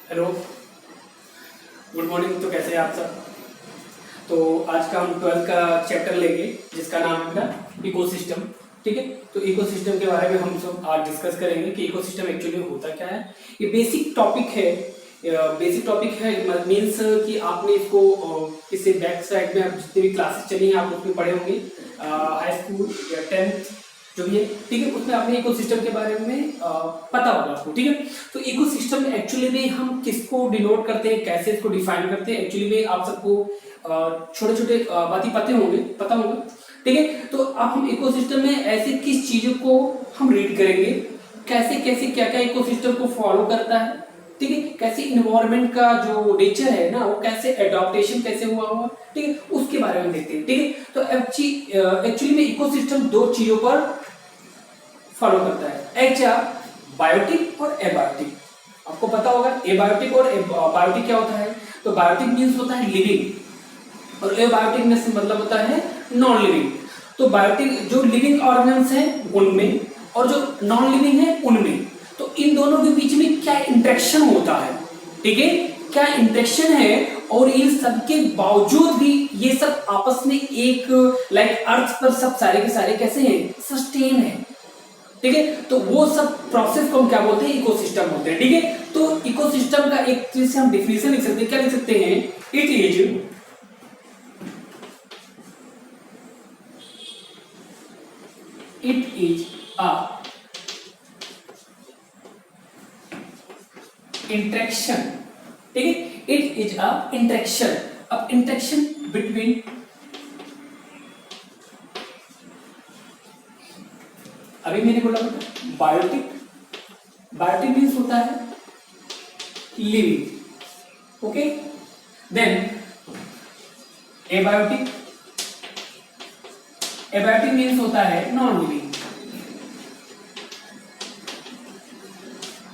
Hello, good morning. तो कैसे हैं आप सब? तो आज का हम 12th का चैप्टर लेंगे जिसका नाम है इकोसिस्टम। ठीक है, तो इकोसिस्टम के बारे में हम सब आज डिस्कस करेंगे कि इकोसिस्टम एक्चुअली होता क्या है। ये बेसिक टॉपिक है। मीन्स कि आपने इसको इससे बैक साइड में आप जितनी भी क्लासेस चली हैं आप उसमें पढ़े होंगे, हाई स्कूल या 10th जो भी है। ठीक है, उसमें आपने इकोसिस्टम के बारे में पता होगा आपको। ठीक है, तो इकोसिस्टम एक्चुअली में हम किसको डिनोट करते हैं, कैसे इसको डिफाइन करते हैं, एक्चुअली में आप सबको छोटे छोटे बातें पता होगा। ठीक है, तो अब हम इकोसिस्टम में ऐसे किस चीजों को हम रीड करेंगे, कैसे कैसे क्या क्या इकोसिस्टम को फॉलो करता है। ठीक है, कैसे इन्वायरमेंट का जो नेचर है ना वो कैसे एडॉप्टेशन कैसे हुआ। ठीक है, उसके बारे में देखते हैं। ठीक है, तो एक्चुअली में इकोसिस्टम दो चीजों पर फॉलो करता है, एक बायोटिक और एबायोटिक। आपको पता होगा एबायोटिक और बायोटिक क्या होता है। तो बायोटिक मीन्स होता है लिविंग और एबायोटिक में से मतलब होता है नॉन लिविंग। तो बायोटिक जो लिविंग ऑर्गेन्स है उनमें और जो नॉन लिविंग है उनमें, तो इन दोनों के बीच में क्या इंटरेक्शन होता है। ठीक है, क्या इंटरेक्शन है और इन सब के बावजूद भी ये सब आपस में एक लाइक अर्थ पर सब सारे के सारे कैसे हैं, सस्टेन है। ठीक है, तो वो सब प्रोसेस को हम क्या बोलते हैं, इकोसिस्टम बोलते हैं। ठीक है, तो इकोसिस्टम का एक चीज से हम डिफिनेशन लिख सकते हैं, क्या लिख सकते हैं, इट इज अ इंटरेक्शन। ठीक है, इट इज अ इंटरेक्शन, अब इंटरेक्शन बिटवीन अभी मैंने बोला बायोटिक मीन्स होता है living. Okay, then abiotic means होता है नॉन लिविंग।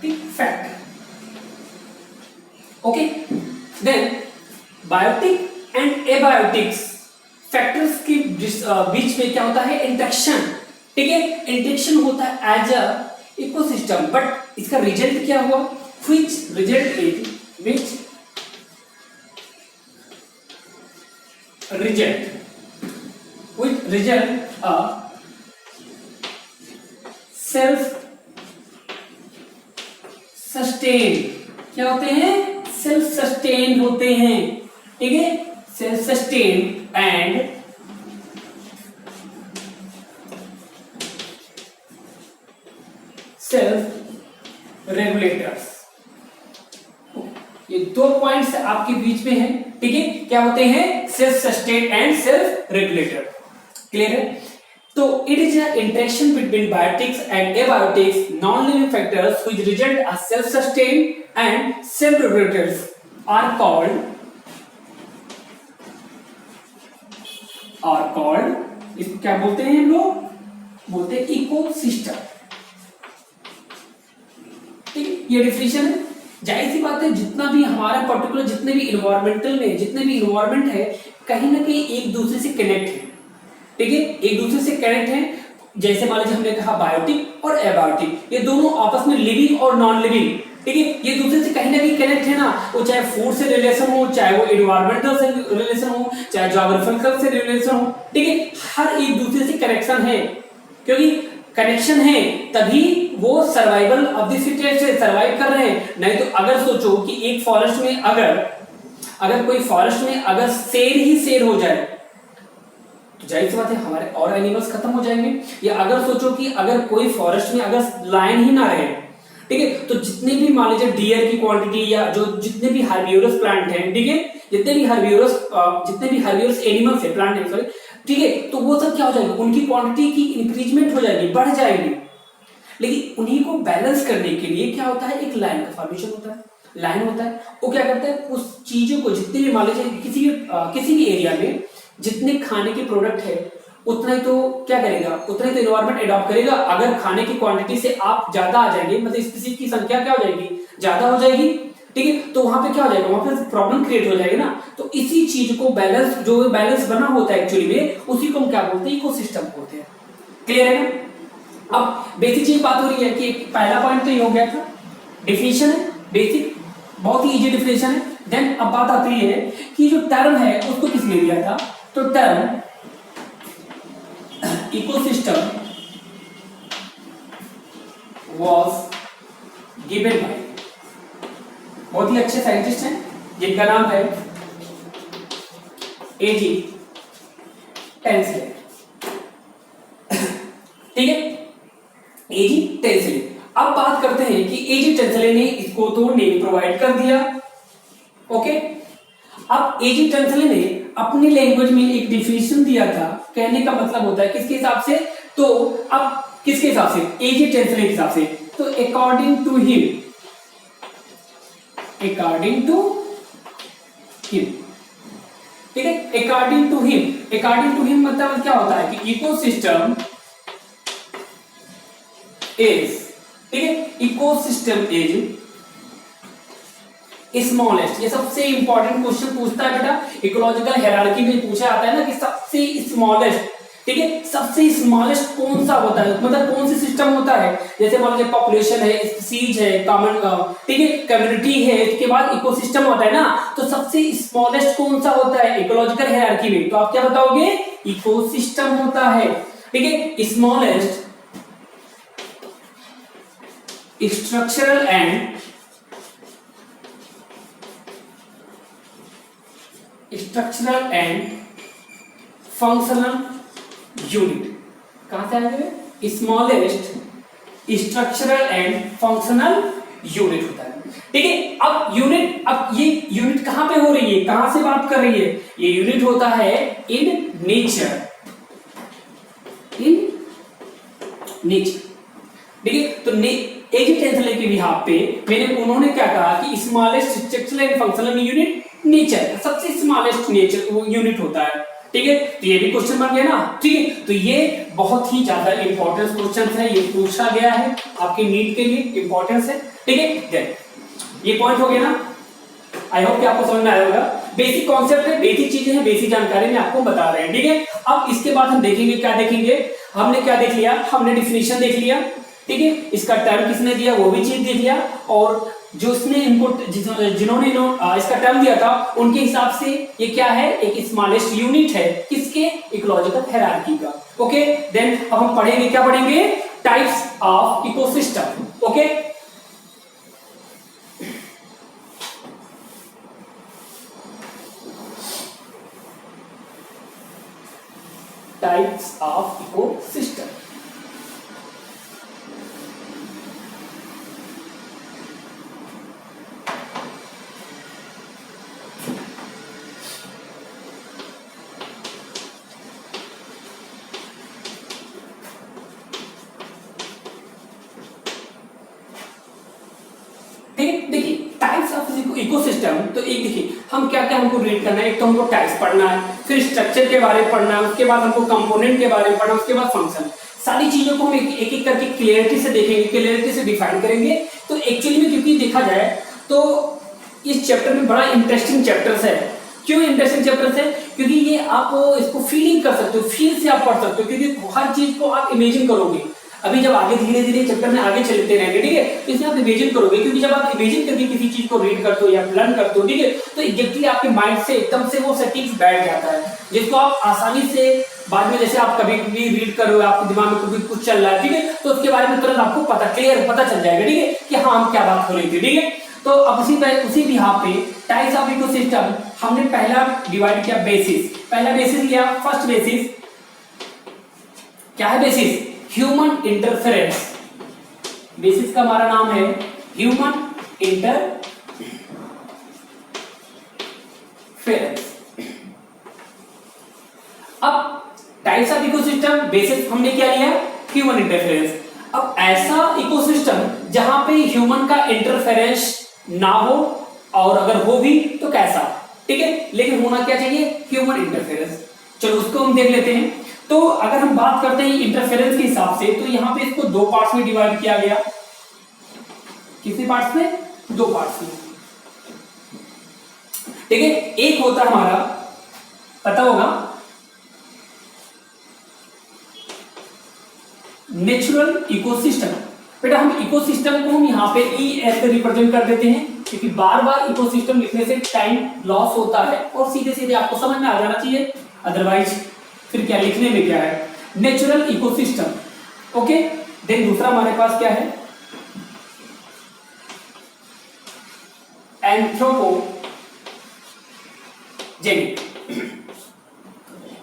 ठीक, fact. Okay, then biotic and abiotics factors के बीच में क्या होता है, इंटरेक्शन। ठीक है, इंटरेक्शन होता है एज अ इकोसिस्टम, बट इसका रिजल्ट क्या हुआ, which result a self sustain, क्या होते हैं, सेल्फ सस्टेन होते हैं। ठीक है, self sustain and self regulators. ये दो पॉइंट्स आपके बीच में हैं। ठीक है, क्या होते हैं, self sustain and self regulator. Clear है? तो it is a interaction between biotics and abiotics non living factors which result a self sustain and self regulators are called इसको क्या बोलते हैं, हम लोग बोलते हैं इकोसिस्टम। ठीक है, ये डिफिनेशन है। जाहिर सी बात है, जितना भी हमारा पर्टिकुलर जितने भी इन्वायरमेंटल में जितने भी इन्वायरमेंट है कहीं ना कहीं एक दूसरे से कनेक्ट है। ठीक है, एक दूसरे से कनेक्ट है। जैसे मान लीजिए हमने कहा बायोटिक और एबायोटिक, ये दोनों आपस में लिविंग और नॉन लिविंग। ठीक है, ये दूसरे से कहीं ना कहीं कनेक्ट है ना, वो चाहे फूड से रिलेशन हो, चाहे वो इन्वायरमेंटल से रिलेशन हो, चाहे ज्योग्राफिकल से रिलेशन हो। ठीक है, हर एक दूसरे से कनेक्शन है, क्योंकि कनेक्शन है तभी वो सर्वाइवल ऑफ द फिटेस्ट से सर्वाइव कर रहे हैं। नहीं तो अगर सोचो कि एक फॉरेस्ट में अगर कोई फॉरेस्ट में अगर शेर ही शेर हो जाए तो जाहिर सी बात है हमारे और एनिमल्स खत्म हो जाएंगे। या अगर सोचो कि अगर कोई फॉरेस्ट में अगर लायन ही ना रहे, ठीक है, तो जितने भी मान लीजिए डियर की क्वांटिटी या जो जितने भी हार्बिवोरस प्लांट हैं, ठीक है, जितने भी हार्बिवोरस एनिमल्स है, प्लांट है सॉरी, ठीक है, तो वो सब क्या हो जाएंगे, उनकी क्वांटिटी की इंक्रीजमेंट हो जाएगी, बढ़ जाएगी। लेकिन उन्हीं को बैलेंस करने के लिए क्या होता है, एक लाइन का फॉर्मेशन होता है। लाइन होता है वो क्या करता है, उस चीजों को जितने भी मान लीजिए किसी भी एरिया में जितने खाने के प्रोडक्ट है उतना ही तो क्या करेगा, उतना ही तो एनवायरमेंट अडॉप्ट करेगा। अगर खाने की क्वांटिटी से आप ज्यादा आ जाएंगे, मतलब स्पीसीज की संख्या क्या हो जाएगी, ज्यादा हो जाएगी। ठीक है, तो वहां पे क्या हो जाएगा, वहां पे प्रॉब्लम क्रिएट हो जाएगी ना। तो इसी चीज को बैलेंस, जो बैलेंस बना होता है एक्चुअली में, उसी को हम क्या बोलते हैं, इकोसिस्टम बोलते हैं। क्लियर है ना? अब बेसिक चीज बात हो रही है कि पहला पॉइंट तो ये हो गया था, डिफिनेशन है बेसिक। बहुत ही इजी डिफिनेशन है। देन अब बात आती है कि जो टर्म है उसको किसने दिया था, तो term ecosystem was given by, बहुत ही अच्छे साइंटिस्ट हैं जिनका नाम है एजी टेंसले, ठीक है, एजी टेंसले। अब बात करते हैं कि एजी टेंसले ने इसको तो नेम प्रोवाइड कर दिया, ओके। अब एजी टेंसले ने अपनी लैंग्वेज में एक डिफिनेशन दिया था, कहने का मतलब होता है किसके हिसाब से, तो अब किसके हिसाब से, एजी टेंसले के हिसाब से, तो according to him, according to him, ठीक है, according to him, according to him मतलब क्या होता है कि इकोसिस्टम इज, ठीक है, इकोसिस्टम इज स्मॉलेस्ट। ये सबसे इंपॉर्टेंट क्वेश्चन पूछता है बेटा, इकोलॉजिकल हायरार्की में पूछा आता है ना कि सबसे स्मॉलेस्ट, ठीक है, सबसे स्मॉलेस्ट कौन सा होता है, मतलब कौन सी सिस्टम होता है, जैसे मान लीजिए पॉपुलेशन है, स्पीसीज है, कॉमन, ठीक है, कम्युनिटी है, इसके बाद इकोसिस्टम होता है ना, तो सबसे स्मॉलेस्ट कौन सा होता है इकोलॉजिकल हायरार्की में, तो आप क्या बताओगे, इकोसिस्टम होता है, ठीक है। Smallest structural and functional unit, कहां से आएंगे, smallest structural and functional unit होता है, ठीक है। अब यूनिट, अब ये यूनिट कहां पे हो रही है, कहां से बात कर रही है, ये यूनिट होता है इन नेचर, इन नेचर, ठीक है। तो एजी टेंसले के बिहाफ पे मैंने, उन्होंने क्या कहा कि smallest structural and functional unit nature, सबसे स्मॉलेस्ट नेचर वो यूनिट होता है, ठीक है। तो ये भी क्वेश्चन बन गया ना, ठीक है। तो ये बहुत ही ज्यादा इंपॉर्टेंट क्वेश्चन है, ये पूछा गया है आपके नीट के लिए, इंपॉर्टेंस है, ठीक है। देन ये पॉइंट हो गया ना, आई होप कि आपको समझ में आया होगा। बेसिक कॉन्सेप्ट है, बेसिक चीजें हैं, बेसिक जानकारी में आपको बता रहे हैं, ठीक है। अब इसके बाद हम देखेंगे, क्या देखेंगे, हमने क्या देख लिया, हमने डिफिनेशन देख लिया, ठीक है, इसका टर्म किसने दिया वो भी चीज देख लिया, और जो उसने इनको, जिन्होंने इसका टर्म दिया था उनके हिसाब से ये क्या है, एक स्मॉलेस्ट यूनिट है, किसके, इकोलॉजिकल हायरार्की का, ओके। देन अब हम पढ़ेंगे, क्या पढ़ेंगे, types of ecosystem, okay. Types of ecosystem, देखिए टाइप्स ऑफ इकोसिस्टम, तो एक देखिए हम क्या क्या हमको रीड करना है, एक तो हमको टाइप्स पढ़ना है, फिर स्ट्रक्चर के बारे में पढ़ना है, उसके बाद हमको कंपोनेंट के बारे में पढ़ना है, उसके बाद फंक्शन, सारी चीजों को हम एक एक करके क्लियरिटी से देखेंगे, क्लियरिटी से डिफाइन करेंगे। तो एक्चुअली में क्योंकि देखा जाए तो इस चैप्टर में बड़ा इंटरेस्टिंग चैप्टर्स है। क्यों इंटरेस्टिंग चैप्टर्स है, क्योंकि ये आप इसको फीलिंग कर सकते हो, फील से आप पढ़ सकते हो, क्योंकि हर चीज को आप इमेजिन करोगे। अभी जब आगे धीरे धीरे चैप्टर में आगे चलते रहेंगे, ठीक है, तो इसमें आप इमेजिन करोगे, क्योंकि जब आप इमेजिन करके किसी चीज को रीड करते हो या लर्न करते हो, ठीक है, तो एग्जैक्टली आपके माइंड से एकदम से वो सेटिंग्स बैठ जाता है, जिसको आप आसानी से बाद में, जैसे आप कभी भी रीड करो, आपके दिमाग में कभी कुछ चल रहा है, ठीक है, तो उसके बारे में तुरंत आपको पता चल जाएगा, ठीक है, कि हाँ हम क्या बात हो रही थी, ठीक है। तो अब उसी बिहाफ पे टाइप्स ऑफ इकोसिस्टम हमने पहला डिवाइड किया बेसिस, पहला बेसिस लिया, फर्स्ट बेसिस क्या है, बेसिस ह्यूमन इंटरफेरेंस, बेसिस का हमारा नाम है ह्यूमन इंटरफेरेंस। अब टाइप्स ऑफ इकोसिस्टम, बेसिस हमने क्या लिया, ह्यूमन इंटरफेरेंस। अब ऐसा इकोसिस्टम जहां पे ह्यूमन का इंटरफेरेंस ना हो, और अगर हो भी तो कैसा, ठीक है, लेकिन होना क्या चाहिए, ह्यूमन इंटरफेरेंस। चलो उसको हम देख लेते हैं। तो अगर हम बात करते हैं इंटरफेरेंस के हिसाब से, तो यहां पे इसको दो पार्ट्स में डिवाइड किया गया, कितने पार्ट्स में, दो पार्ट्स में, ठीक है। एक होता है हमारा, पता होगा, नेचुरल इकोसिस्टम। बेटा हम इकोसिस्टम को हम यहाँ पे ई ऐसे रिप्रेजेंट कर देते हैं, क्योंकि बार बार इकोसिस्टम लिखने से टाइम लॉस होता है और सीधे सीधे आपको समझ में आ जाना चाहिए, अदरवाइज फिर क्या लिखने में क्या है, नेचुरल इकोसिस्टम। ओके, देन दूसरा हमारे पास क्या है, एंथ्रोपोजेनिक।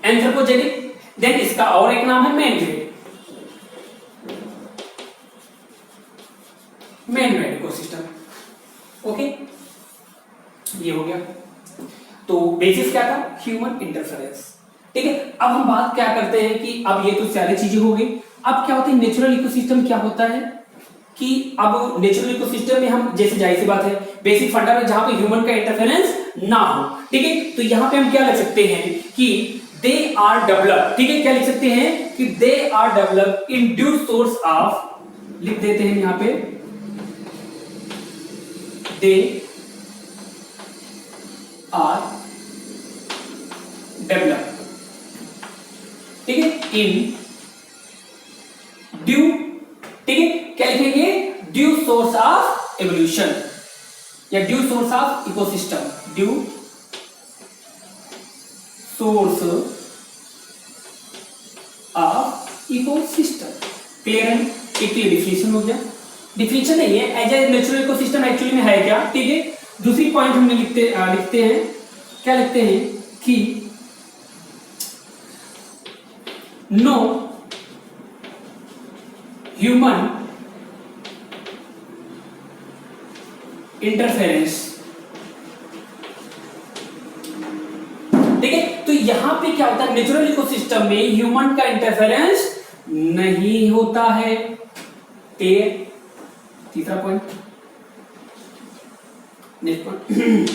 एंथ्रोपोजेनिक, देन इसका और एक नाम है man made. Man made ecosystem. Okay, ये हो गया। तो बेसिस क्या था, ह्यूमन इंटरफेरेंस। ठीक है, अब हम बात क्या करते हैं कि अब ये तो सारी चीजें हो गई, अब क्या होता है नेचुरल इकोसिस्टम, क्या होता है कि अब नेचुरल इकोसिस्टम में हम जैसे जाहिर सी बात है बेसिक फंडा में जहां पे ह्यूमन का इंटरफेरेंस ना हो। ठीक है, तो यहां पे हम क्या लिख सकते हैं कि दे आर डेवलप। ठीक है, क्या लिख सकते हैं कि they are develop in due course of, लिख देते हैं यहां पे दे आर डेवलप। ठीक है, इन ड्यू, ठीक है, क्या लिखेंगे, ड्यू सोर्स ऑफ एवोल्यूशन या due course of ecosystem, due course of ecosystem. Clear है, एक तो डिफिनेशन हो गया, डिफिनेशन नहीं है, as a natural ecosystem actually में है क्या। ठीक है, दूसरी पॉइंट हमने लिखते हैं, क्या लिखते हैं कि नो ह्यूमन इंटरफेरेंस। ठीक है, तो यहां पे क्या होता है नेचुरल इकोसिस्टम में ह्यूमन का इंटरफेरेंस नहीं होता है। क्लियर, तीसरा point, next point,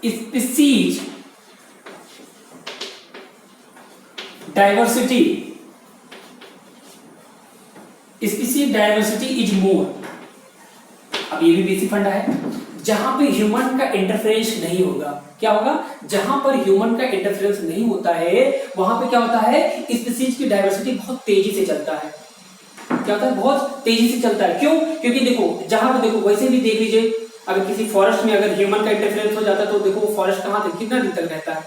species diversity, species diversity is more. अब ये भी बेसिक फंडा है, जहां पे ह्यूमन का इंटरफेरेंस नहीं होगा, क्या होगा, जहां पर ह्यूमन का इंटरफेरेंस नहीं होता है वहां पे क्या होता है, स्पीसीज की डाइवर्सिटी बहुत तेजी से चलता है। क्या होता है, बहुत तेजी से चलता है। क्यों, क्योंकि देखो जहां पे देखो, वैसे भी देख लीजिए, अगर किसी फॉरेस्ट में अगर ह्यूमन का इंटरफेरेंस हो जाता है तो देखो वो फॉरेस्ट कहां तक कितना दिन तक रहता है,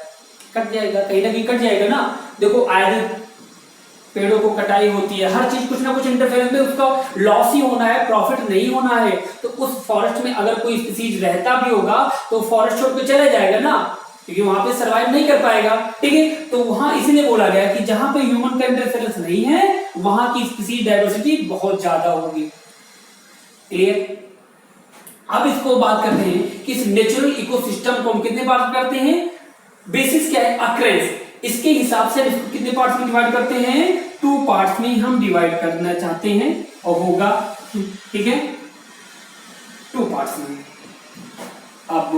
कट जाएगा, कहीं ना कहीं कट जाएगा ना। देखो आए पेड़ों को कटाई होती है, हर चीज कुछ ना कुछ इंटरफेरेंस में उसका लॉस ही होना है, प्रॉफिट नहीं होना है। तो उस फॉरेस्ट में अगर कोई स्पीसीज रहता भी होगा तो फॉरेस्ट छोड़ के चला जाएगा ना, क्योंकि वहां पे सरवाइव नहीं कर पाएगा। ठीक है, तो वहां इसलिए बोला गया कि जहां पे ह्यूमन का इंटरफेरेंस नहीं है वहां की स्पीसीज डाइवर्सिटी बहुत ज्यादा होगी। क्लियर, अब इसको बात करते हैं कि इस नेचुरल इकोसिस्टम को हम कितने पार्ट करते हैं, बेसिस क्या है, अक्रेंस। इसके हिसाब से इसको कितने पार्ट्स में डिवाइड करते हैं, 2 पार्ट्स में हम डिवाइड करना चाहते हैं और होगा, ठीक है, 2 पार्ट्स में। अब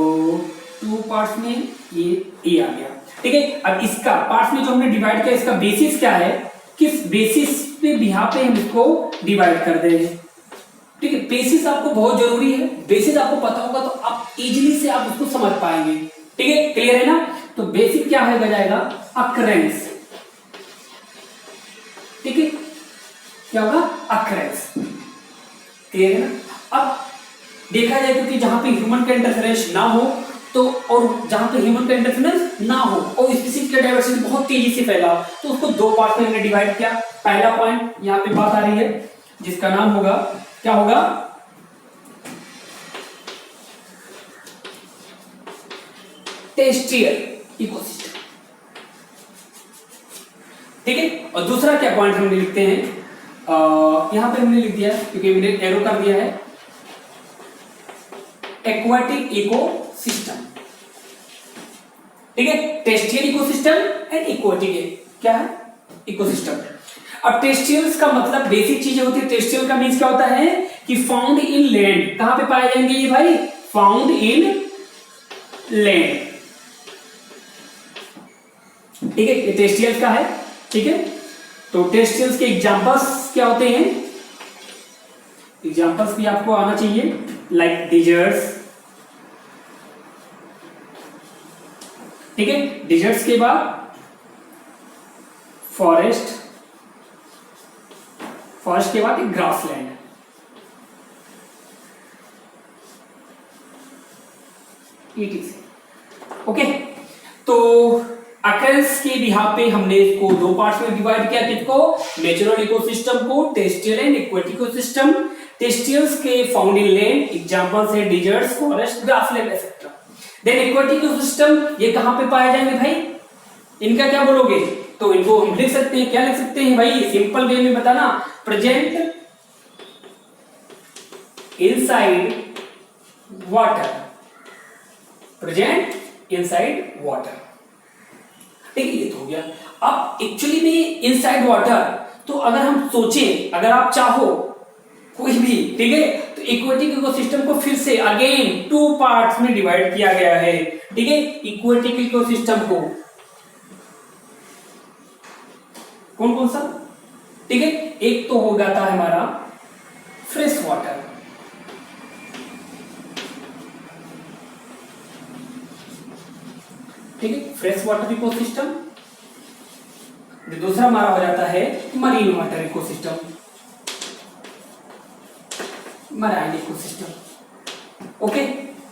2 पार्ट्स में ये आ गया। ठीक है, अब इसका पार्ट्स में जो हमने डिवाइड किया, इसका बेसिस क्या है, किस बेसिस पे बिहार पे हम इसको डिवाइड कर दे रहे हैं। ठीक है, बेसिस आपको बहुत जरूरी है, बेसिस आपको पता होगा तो आप इजीली से आप उसको समझ पाएंगे। ठीक है, क्लियर है ना। तो बेसिक क्या है जाएगा, अक्रेंस। ठीक है, क्या होगा, अक्रेंस। क्लियर है ना। अब देखा जाए क्योंकि जहां पे ह्यूमन का इंटरफेरेंस ना हो तो, और जहां पे ह्यूमन का इंटरफेरेंस ना हो और स्पीसीज का डाइवर्सिटी बहुत तेजी से फैला, तो उसको 2 पार्ट में हमने डिवाइड किया। पहला पॉइंट यहां पे बात आ रही है जिसका नाम होगा, क्या होगा, टेरेस्ट्रियल इकोसिस्टम। ठीक है, और दूसरा क्या पॉइंट हमने लिखते हैं, यहां पे हमने लिख दिया क्योंकि मैंने एरो कर दिया है, एक्वाटिक इकोसिस्टम। ठीक है, टेरेस्ट्रियल इकोसिस्टम एंड एक्वाटिक क्या है, इकोसिस्टम। अब टेरेस्ट्रियल का मतलब बेसिक चीजें होती है। टेरेस्ट्रियल का मीन्स क्या होता है कि फाउंड इन लैंड। कहां पे पाए जाएंगे ये भाई, फाउंड इन लैंड। ठीक है, ये टेरेस्ट्रियल का है। ठीक है, तो टेरेस्ट्रियल के एग्जांपल्स क्या होते हैं, एग्जांपल्स भी आपको आना चाहिए, लाइक डिजर्ट्स। ठीक है, डिजर्ट्स के बाद फॉरेस्ट, फॉरेस्ट के बाद एक ग्रासलैंड। ETC। ओके, तो अकरेंस के बिहाफ पे हमने इसको दो पार्ट्स में डिवाइड किया, किसको, नेचुरल इकोसिस्टम को, terrestrial and aquatic ecosystem. Terrestrials के फाउंड इन लैंड, एग्जांपल्स है deserts, forest, grassland etcetera. Then aquatic ecosystem, ये कहां पे पाए जाएंगे भाई, इनका क्या बोलोगे, तो इनको हम लिख सकते हैं, क्या लिख सकते हैं भाई, सिंपल वे में बताना, present inside water, present inside water. ठीक है, ये तो हो गया। अब एक्चुअली में इनसाइड वाटर, तो अगर हम सोचें, अगर आप चाहो कोई भी, ठीक है, तो एक्वेटिक इकोसिस्टम को फिर से अगेन टू पार्ट्स में डिवाइड किया गया है। ठीक है, एक्वेटिक इकोसिस्टम को कौन कौन सा, ठीक है, एक तो हो जाता है हमारा फ्रेश वाटर, ठीक है, फ्रेश वाटर इकोसिस्टम। दूसरा हमारा हो जाता है marine water ecosystem, marine ecosystem. Okay,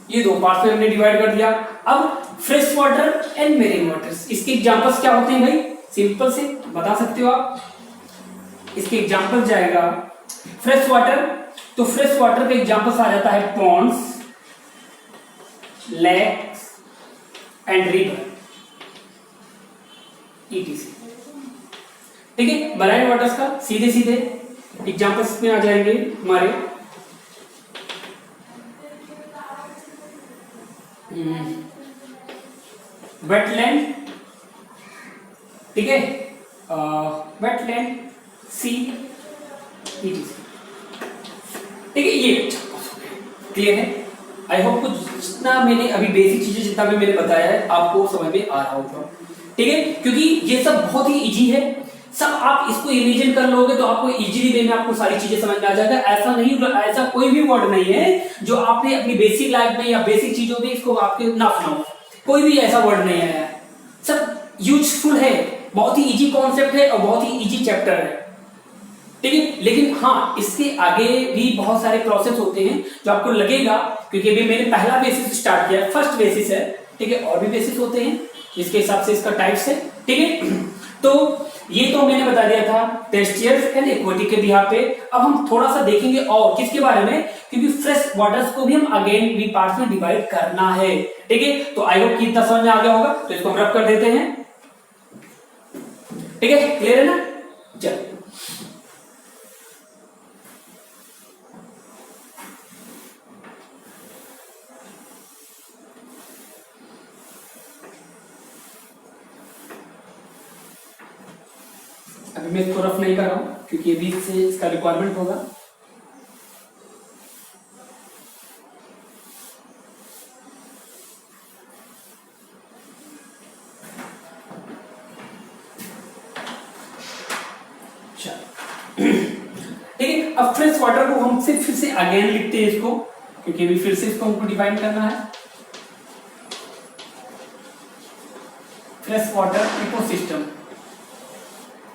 ये दो पार्ट में हमने डिवाइड कर दिया। अब fresh water and marine waters, इसके एग्जांपल्स क्या होते हैं भाई, सिंपल से बता सकते हो आप। इसके एग्जांपल जाएगा फ्रेश वाटर, तो फ्रेश वाटर का एग्जांपल्स आ जाता है ponds, lakes and river, ETC। ठीक है, मराइन वाटर्स का सीधे सीधे एग्जांपल्स में आ जाएंगे हमारे वेटलैंड, ठीक है, वेटलैंड, सी, ETC। ठीक है, ये क्लियर है। आई होप कुछ जितना मैंने अभी बेसिक चीजें जितना भी मैंने बताया है आपको समझ में आ रहा होगा। ठीक है, क्योंकि ये सब बहुत ही इजी है, सब आप इसको रिवीजन कर लोगे तो आपको इजीली वे में आपको सारी चीजें समझ में आ जाएगा। ऐसा नहीं, ऐसा कोई भी वर्ड नहीं है जो आपने अपनी बेसिक लाइफ में या बेसिक चीजों में इसको आपके ना सुना हो, कोई भी ऐसा वर्ड नहीं है, सब यूजफुल है, बहुत ही इजी कॉन्सेप्ट है और बहुत ही इजी चैप्टर है। ठीक है, लेकिन हाँ, इसके आगे भी बहुत सारे प्रोसेस होते हैं जो आपको लगेगा, क्योंकि अभी मैंने पहला बेसिस स्टार्ट किया, फर्स्ट बेसिस है। ठीक है, और भी बेसिस होते हैं जिसके हिसाब से इसका टाइप्स है। ठीक है, तो ये तो मैंने बता दिया था टेरेस्ट्रियल एंड एक्वेटिक के बिहाफ पे। अब हम थोड़ा सा देखेंगे और किसके बारे में, क्योंकि फ्रेश वाटर्स को भी हम अगेन भी पार्ट्स में डिवाइड करना है। ठीक है, तो आई होप कि इतना समझ में आ गया होगा, तो इसको हम रब कर देते हैं। ठीक है, क्लियर है ना, चलो। अभी मैं इसको रफ नहीं कर रहा हूं क्योंकि अभी से इसका रिक्वायरमेंट होगा। ठीक है, अब फ्रेश वाटर को हम फिर से अगेन लिखते हैं इसको, क्योंकि अभी फिर से इसको हमको डिफाइन करना है। फ्रेश वाटर इकोसिस्टम,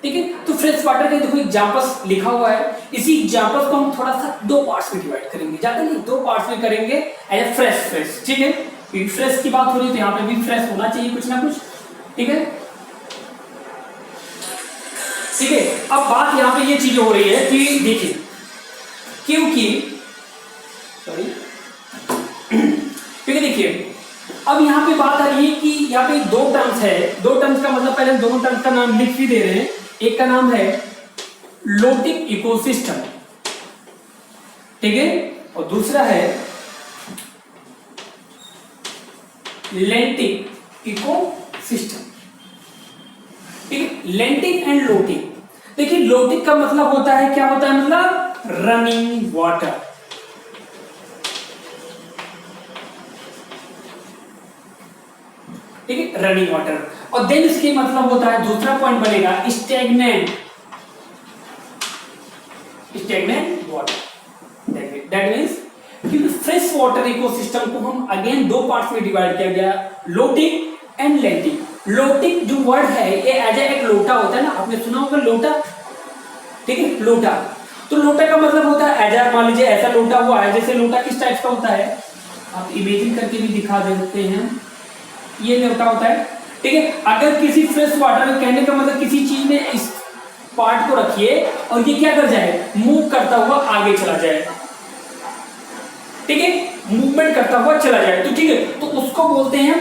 ठीक है, तो फ्रेश वाटर के देखो एग्जांपल्स लिखा हुआ है, इसी एग्जांपल्स को हम थोड़ा सा दो पार्ट्स में डिवाइड करेंगे, ज्यादा नहीं, दो पार्ट्स में करेंगे एज फ्रेश। ठीक है, क्योंकि फ्रेश की बात हो रही है तो यहाँ पे भी फ्रेश होना चाहिए कुछ ना कुछ। ठीक है, ठीक है, अब बात यहाँ पे ये चीज हो रही है कि देखिए, क्योंकि देखिए अब यहाँ पे बात आ रही है कि यहाँ पे दो टर्म्स है, दो टर्म्स का मतलब पहले दोनों टर्म्स का नाम लिख भी दे रहे हैं। एक का नाम है लोटिक इकोसिस्टम, ठीक है, और दूसरा है लेंटिक इकोसिस्टम। ठीक है, लेंटिक एंड लोटिक। देखिए, लोटिक का मतलब होता है, क्या होता है, मतलब रनिंग वाटर। ठीक है, रनिंग वाटर। और देन इसके मतलब होता है, दूसरा पॉइंट बनेगा स्टैग्नेंट वाटर। दैट मींस कि फ्रेश वाटर इकोसिस्टम को हम अगेन दो पार्ट्स में डिवाइड किया गया, लोटिक एंड लेंटिक। लोटिक जो वर्ड है ये एज एक लोटा होता है ना, आपने सुना होगा लोटा। ठीक है, लोटा, तो लोटा का मतलब होता है एज, मान लीजिए ऐसा लोटा हुआ है, जैसे लोटा किस टाइप का होता है, आप इमेजिन करके भी दिखा देते हैं, ये न्यूटा होता है, ठीक है। अगर किसी फ्रेश वाटर में, कहने का मतलब किसी चीज में इस पार्ट को रखिए और ये क्या कर जाए, मूव करता हुआ आगे चला जाए, ठीक है, मूवमेंट करता हुआ चला जाए, तो ठीक है, तो उसको बोलते हैं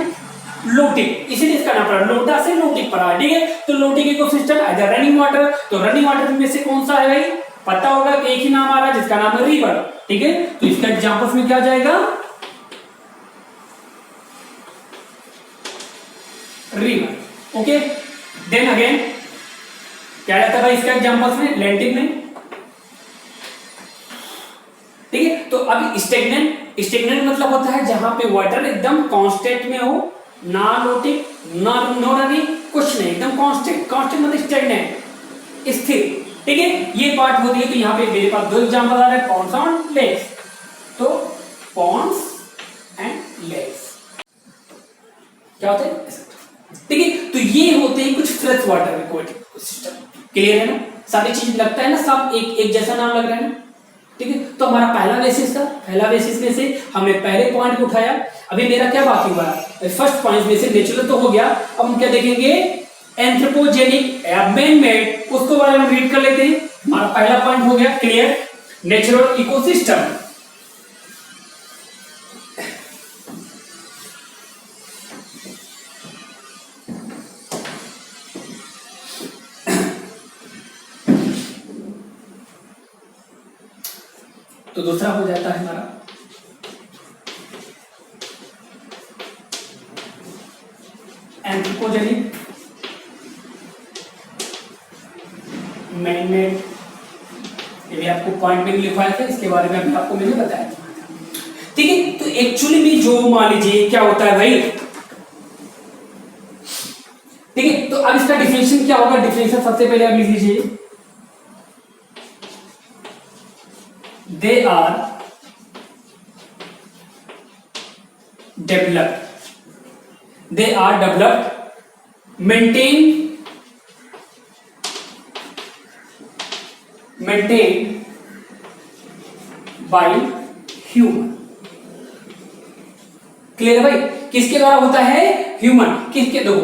लोटिक, इसीलिए इसका नाम पड़ा, लोटा से लोटिक पड़ा, ठीक है। तो lotic ecosystem as a running water, तो रनिंग वाटर में से कौन सा है भाई, पता होगा कि एक ही नाम आ रहा है जिसका नाम है रिवर, ठीक है। तो इसका एग्जांपल्स में क्या जाएगा, रिवर, ओके। देन अगेन क्या रहता है भाई इसका एग्जांपल्स में, लैंटिक में, ठीक है। तो अभी स्टेगनेंट, स्टेगनेंट मतलब होता है जहां पे वाटर एकदम कांस्टेंट में हो, ना लोटिक ना नो रनिंग, कुछ नहीं, एकदम कांस्टेंट, कांस्टेंट मतलब स्टेगनेंट, स्थिर, ठीक है। ये पार्ट होती है। तो यहाँ पे मेरे पास दो एग्जांपल आ रहे हैं, पॉन्ड्स और लेक्स, तो पॉन्ड्स एंड लेक्स क्या होते हैं, ठीक है। तो ये होते हैं कुछ fresh water aquatic system, clear है ना, सारी चीज लगता है ना, सब एक जैसा नाम लग रहा है ना, ठीक है। तो हमारा पहला बेसिस था, पहला बेसिस में से हमने पहले पॉइंट को उठाया, अभी मेरा क्या बाकी हुआ, फर्स्ट पॉइंट में से नेचुरल तो हो गया, अब हम क्या देखेंगे, एंथ्रोपोजेनिक या मैन मेड, उसको बारे में रीड कर लेते हैं। हमारा पहला पॉइंट हो गया क्लियर, नेचुरल इकोसिस्टम, तो दूसरा हो जाता है हमारा एंथ्रोपोजेनिक मैन मेड, ये भी आपको पॉइंट में लिखवाया था, इसके बारे में अभी आपको मैंने बताया, ठीक है। तो एक्चुअली में जो मान लीजिए क्या होता है भाई, ठीक है। तो अब इसका डिफिनेशन क्या होगा, डिफिनेशन सबसे पहले आप लिख लीजिए, they are developed maintained by human, clear है भाई, किसके द्वारा होता है, ह्यूमन, किसके, देखो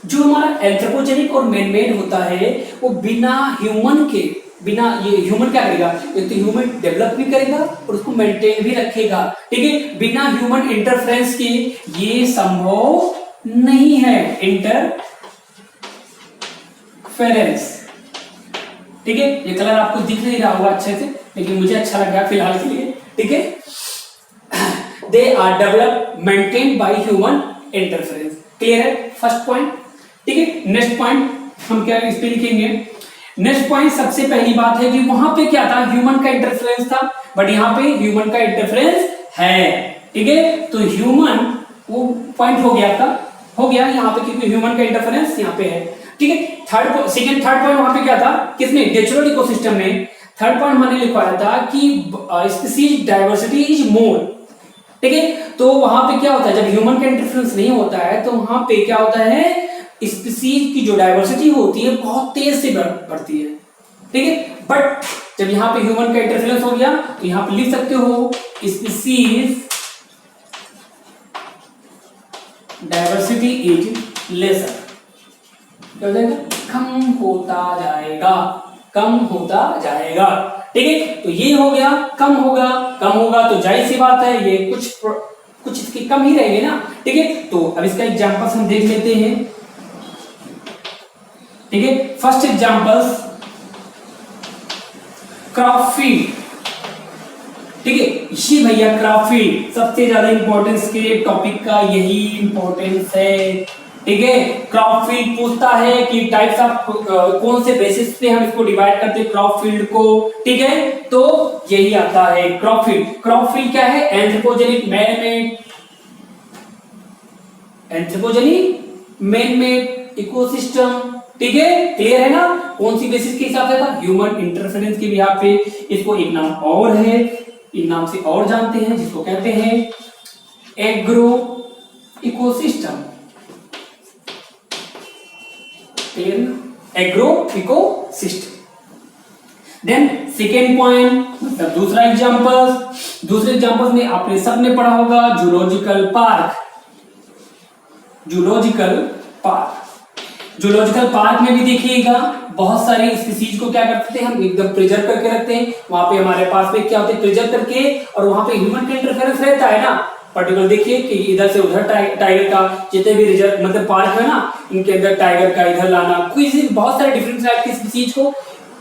जो हमारा एंथ्रोपोजेनिक और मैन मेड होता है वो बिना ह्यूमन के, बिना ये ह्यूमन क्या करेगा, एक तो ह्यूमन डेवलप भी करेगा और उसको मेंटेन भी रखेगा, ठीक है। बिना ह्यूमन इंटरफेरेंस के ये संभव नहीं है, इंटरफेरेंस, ठीक है। ये कलर आपको दिख नहीं रहा होगा अच्छे से, लेकिन मुझे अच्छा लग रहा है फिलहाल के लिए, ठीक है। They are develop maintain by human interference, clear है फर्स्ट पॉइंट, ठीक है। नेक्स्ट पॉइंट हम क्या इस पे लिखेंगे, नेक्स्ट पॉइंट सबसे पहली बात है कि वहां पे क्या था, ह्यूमन का इंटरफेरेंस था, बट यहाँ पे ह्यूमन का इंटरफेरेंस है, ठीक है। तो ह्यूमन वो पॉइंट हो गया था, हो गया यहाँ पे, क्योंकि ह्यूमन का इंटरफेरेंस यहाँ पे है, ठीक है। थर्ड पॉइंट वहां पे क्या था, किसमें, नेचुरल इकोसिस्टम में, थर्ड पॉइंट मैंने लिखवाया था कि स्पीशीज डाइवर्सिटी इज मोर, ठीक है। तो वहां पे क्या होता है, जब ह्यूमन का इंटरफेरेंस नहीं होता है तो वहां पे क्या होता है, स्पीशीज की जो डाइवर्सिटी होती है बहुत तेज से बढ़ती है, ठीक है। बट जब यहाँ पे ह्यूमन का इंटरफेरेंस हो गया तो यहाँ पे लिख सकते हो स्पीशीज डाइवर्सिटी इज लेसर, क्या हो जाएगा, कम होता जाएगा, कम होता जाएगा, ठीक है। तो ये हो गया, कम होगा, कम होगा तो जाहिर सी बात है ये कुछ इसकी कम ही रहेगी ना, ठीक है। तो अब इसका एग्जांपल्स हम देख लेते हैं, ठीक है। फर्स्ट एग्जांपल्स क्रॉप फील्ड, ठीक है, ये भैया क्रॉप फील्ड सबसे ज्यादा इंपॉर्टेंस के टॉपिक का यही इंपॉर्टेंस है, ठीक है। क्रॉप फील्ड पूछता है कि टाइप्स ऑफ कौन से बेसिस पे हम इसको डिवाइड करते हैं क्रॉप फील्ड को, ठीक है। तो यही आता है क्रॉप फील्ड। क्रॉप फील्ड क्या है, anthropogenic man made, anthropogenic man made ecosystem, ठीक है, क्लियर है ना। कौन सी बेसिस के हिसाब से था, ह्यूमन इंटरफेरेंस के भी यहाँ पे, इसको एक नाम और है, एक नाम से और जानते हैं जिसको कहते हैं एग्रो इकोसिस्टम, क्लियर ना, agro ecosystem. Then second point मतलब दूसरे एग्जांपल्स में आपने सबने पढ़ा होगा जूलॉजिकल पार्क। जूलॉजिकल पार्क में भी देखिएगा बहुत सारी स्पीसीज को क्या करते थे हम एकदम प्रिजर्व करके रखते हैं। वहां पे हमारे पास में क्या होते हैं प्रिजर्व करके, और वहां पे ह्यूमन का इंटरफेरेंस रहता है ना। पर्टिकुलर देखिए कि इधर से उधर टाइगर का जितने भी रिजर्व मतलब पार्क है ना, इनके अंदर टाइगर का इधर लाना, कोई बहुत सारे डिफरेंट टाइप की स्पीसीज को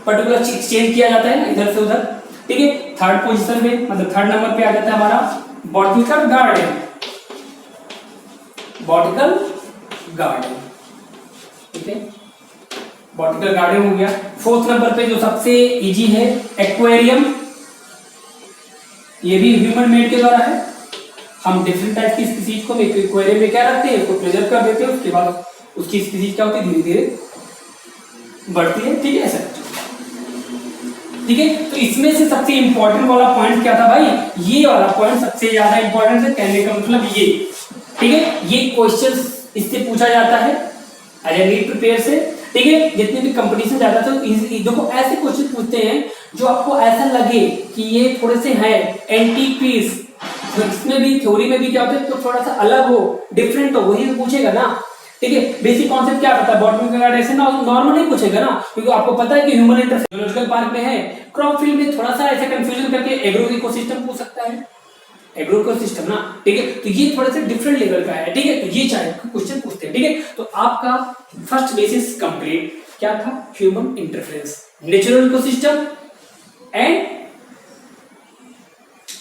पर्टिकुलर एक्सचेंज किया जाता है इधर से उधर। ठीक है, थर्ड पोजीशन में मतलब थर्ड नंबर पे आ जाता है हमारा बॉटनिकल गार्डन। ठीक है, बॉटनिकल गार्डन हो गया। फोर्थ नंबर पे जो सबसे इजी है एक्वेरियम, ये भी ह्यूमन मेड के द्वारा है। हम डिफरेंट टाइप की स्पीसीज को एक्वेरियम में क्या रखते हैं, उसको प्रिजर्व कर देते हैं, उसके बाद उसकी स्पीसीज क्या होती है धीरे धीरे बढ़ती है। ठीक है ऐसा। ठीक है, तो इसमें से सबसे इंपॉर्टेंट वाला पॉइंट क्या था भाई, ये वाला पॉइंट सबसे ज्यादा इंपॉर्टेंट है। कहने का मतलब ये, ठीक है, ये क्वेश्चन इससे पूछा जाता है एज ए नीट प्रिपेयर से। ठीक है, जितने भी कंपटीशन जाता था देखो ऐसे क्वेश्चन पूछते हैं जो आपको ऐसा लगे कि ये थोड़े से है एंटीक पीस, तो इसमें भी थ्योरी में भी क्या होता है तो थोड़ा सा अलग हो, डिफरेंट हो, वही पूछेगा ना। ठीक है, बेसिक कॉन्सेप्ट क्या पता है बॉटनिकल गार्डन ऐसे नॉर्मल नहीं पूछेगा ना, क्योंकि आपको पता है कि ह्यूमन इंटरफेरेंस जूलॉजिकल पार्क में है। क्रॉप फील्ड में थोड़ा सा ऐसा कंफ्यूजन करके एग्रो इकोसिस्टम पूछ सकता है, एग्रो इकोसिस्टम ना। ठीक है, तो ये थोड़ा सा डिफरेंट लेवल का है। ठीक है, तो ये चाहे क्वेश्चन पूछते हैं। ठीक है, तो आपका फर्स्ट बेसिस कंप्लीट क्या था, human interference, natural ecosystem and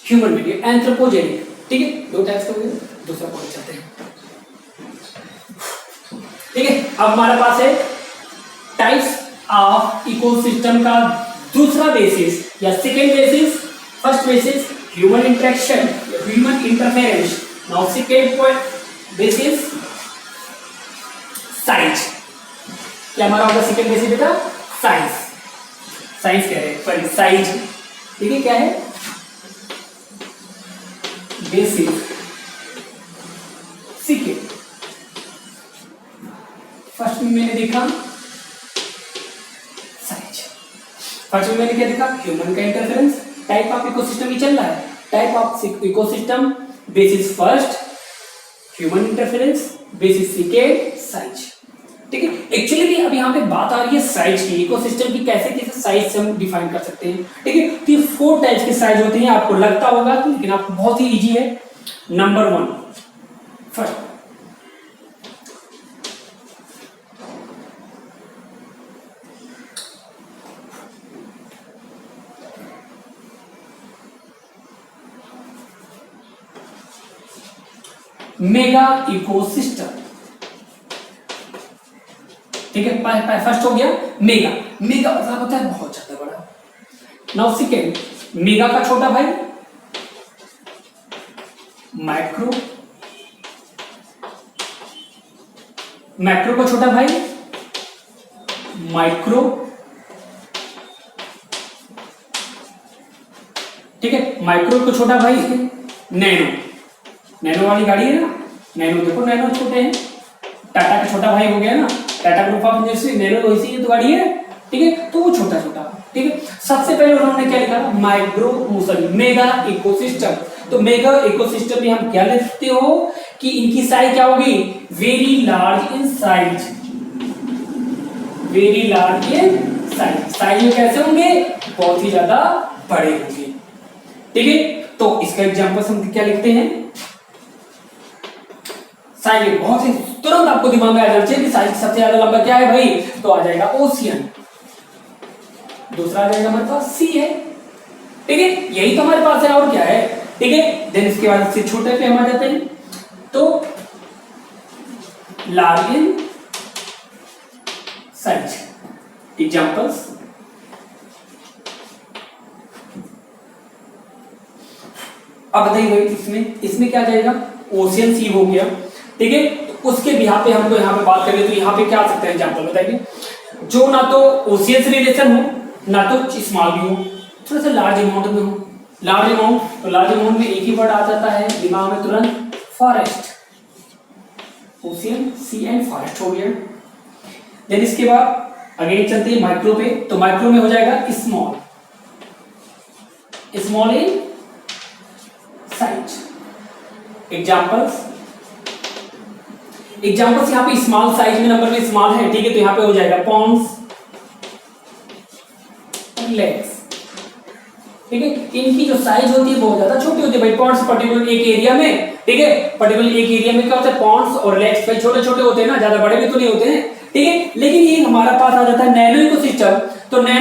human media, anthropogenic. ठीक है, दो टाइप्स हो गए। दूसरा पॉइंट चलते हैं। ठीक है, अब हमारे पास है टाइप्स ऑफ इकोसिस्टम का दूसरा बेसिस या second basis. First basis human interaction, human interference. Now second point basis science. क्या हमारा होगा सेकेंड बेसिस बेटा, साइंस कह रहे हैं पर साइंस। ठीक है, क्या है बेसिस सेकेंड। फर्स्ट में मैंने देखा साइंस, फर्स्ट में मैंने क्या देखा ह्यूमन का इंटरफेरेंस। टाइप ऑफ इकोसिस्टम ही चल रहा है, type of ecosystem basis first human interference, basis second science. ठीक है, एक्चुअली भी अब यहाँ पे बात आ रही है साइज की, इकोसिस्टम की कैसे कैसे साइज से हम डिफाइन कर सकते हैं। ठीक है, तो ये 4 टाइप्स के साइज होते हैं, आपको लगता होगा लेकिन आपको बहुत ही इजी है। Number 1 first mega ecosystem. ठीक है, फर्स्ट हो गया मेगा। मेगा मतलब होता है बहुत ज्यादा बड़ा। नाउ सेकेंड मेगा का छोटा भाई माइक्रो, मैक्रो का छोटा भाई माइक्रो। ठीक है, माइक्रो का छोटा भाई नैनो। नैनो वाली गाड़ी है ना, नैनो देखो, नैनो छोटे हैं। टाटा का छोटा भाई हो गया ना, Tata group of industry, nano इसी तो गाड़ी है। ठीक है, तो वो छोटा छोटा। ठीक है, सबसे पहले उन्होंने क्या लिखा माइक्रो सॉरी मेगा इकोसिस्टम। तो मेगा इकोसिस्टम में हम क्या लिखते हो कि इनकी साइज क्या होगी, very large in size, very large in size. Size में कैसे होंगे, बहुत ही ज्यादा बड़े होंगे। ठीक है, तो इसका एग्जांपल हम क्या लिखते हैं, साइज बहुत ही तुरंत आपको दिमाग में आ जाना चाहिए कि साइज सबसे ज्यादा लंबा क्या है भाई, तो आ जाएगा ओशियन। दूसरा आ जाएगा हमारे पास सी है। ठीक है, यही तो हमारे पास है और क्या है। ठीक है, देन इसके बाद इससे छोटे पे हम आ जाते हैं तो लार्ज इन साइज। एग्जांपल्स अब बताइए भाई इसमें क्या जाएगा, ओशियन सी हो गया। ठीक है, तो उसके भी यहाँ पे हमको यहाँ पे बात करें तो यहाँ पे क्या आ सकता है एग्जांपल बताइए, जो ना तो ओशियन से रिलेशन हो ना तो स्मॉल भी हो, थोड़ा सा लार्ज अमाउंट में हो। लार्ज अमाउंट, तो लार्ज अमाउंट में एक ही वर्ड आ जाता है दिमाग में तुरंत, forest. Ocean sea and forest हो गया। देन इसके बाद अगेन चलते हैं माइक्रो पे, तो माइक्रो में हो जाएगा small. Small in size. Examples यहाँ पे स्मॉल साइज में नंबर में स्मॉल है, ठीक है, तो यहाँ पे हो जाएगा पॉन्ड्स, लेक्स, ठीक है। इनकी जो साइज होती है बहुत ज्यादा छोटी होती है भाई। पॉन्ड्स पर्टिकुलर एक एरिया में, ठीक है, पर्टिकुलर एक एरिया में क्या होता है, पॉन्ड्स और लेक्स भाई छोटे छोटे होते हैं ना, ज्यादा बड़े भी तो नहीं होते हैं, ठीक है। लेकिन ये हमारा पास आ जाता है नैनो इकोसिस्टम। तो